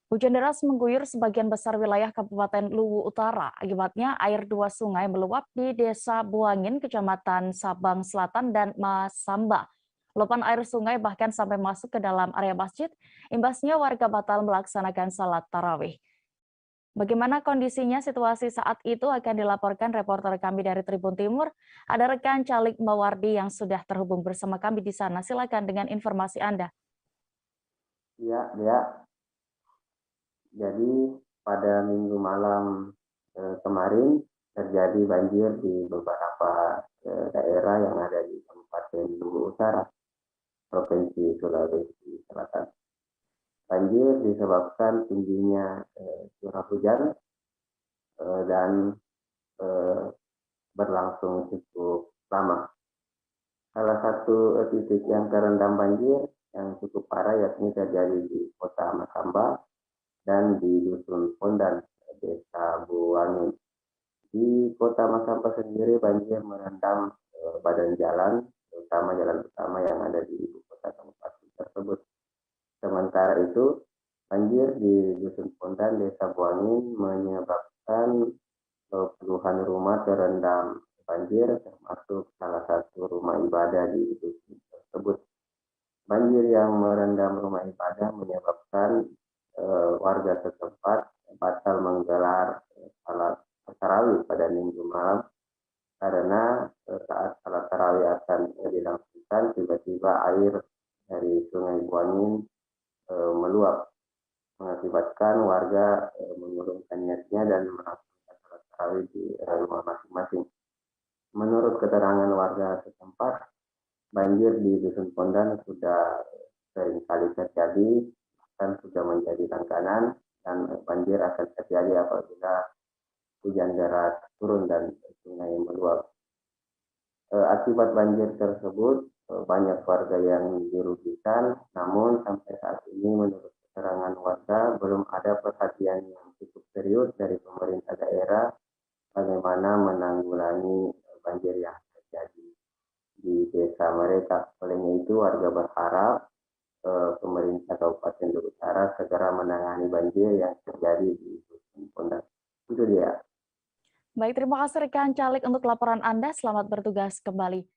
Hujan deras mengguyur sebagian besar wilayah Kabupaten Luwu Utara. Akibatnya air dua sungai meluap di Desa Buangin, Kecamatan Sabang Selatan dan Masamba. Luapan air sungai bahkan sampai masuk ke dalam area masjid. Imbasnya warga batal melaksanakan salat tarawih. Bagaimana kondisinya situasi saat itu akan dilaporkan reporter kami dari Tribun Timur. Ada rekan Calik Mawardi yang sudah terhubung bersama kami di sana. Silakan dengan informasi Anda. Iya, ya. Jadi pada minggu malam kemarin terjadi banjir di beberapa daerah yang ada di Kabupaten Luwu Utara, Provinsi Sulawesi Selatan. Banjir disebabkan tingginya curah hujan dan eh, berlangsung cukup lama. Salah satu titik yang terendam banjir yang cukup parah yakni terjadi di Kota Masamba dan di Dusun Pondan, Desa Buangin. Di Kota Masamba sendiri banjir merendam badan jalan, terutama jalan utama yang ada di ibu kota kabupaten tersebut. Sementara itu, banjir di Dusun Pondan, Desa Buangin menyebabkan puluhan rumah terendam banjir, termasuk salah satu rumah ibadah di dusun tersebut. Banjir yang merendam rumah ibadah menyebabkan warga setempat batal menggelar salat tarawih pada minggu malam karena saat salat tarawih akan dilangsungkan tiba-tiba air dari Sungai Buangin meluap mengakibatkan warga mengurungkan niatnya dan melaksanakan salat tarawih di rumah masing-masing. Menurut keterangan warga setempat, banjir di Dusun Pondan sudah sering kali terjadi dan sudah menjadi langganan dan banjir akan terjadi apabila hujan deras turun dan sungai meluap. Akibat banjir tersebut banyak warga yang dirugikan, namun sampai saat ini menurut keterangan warga belum ada perhatian yang cukup serius dari pemerintah daerah bagaimana menanggulangi banjir yang terjadi di desa mereka. Olehnya itu warga berharap pemerintah Kabupaten Luwu Utara segera menangani banjir yang terjadi di Dusun Pondan. Itu dia. Baik, terima kasih rekan Calik untuk laporan Anda. Selamat bertugas kembali.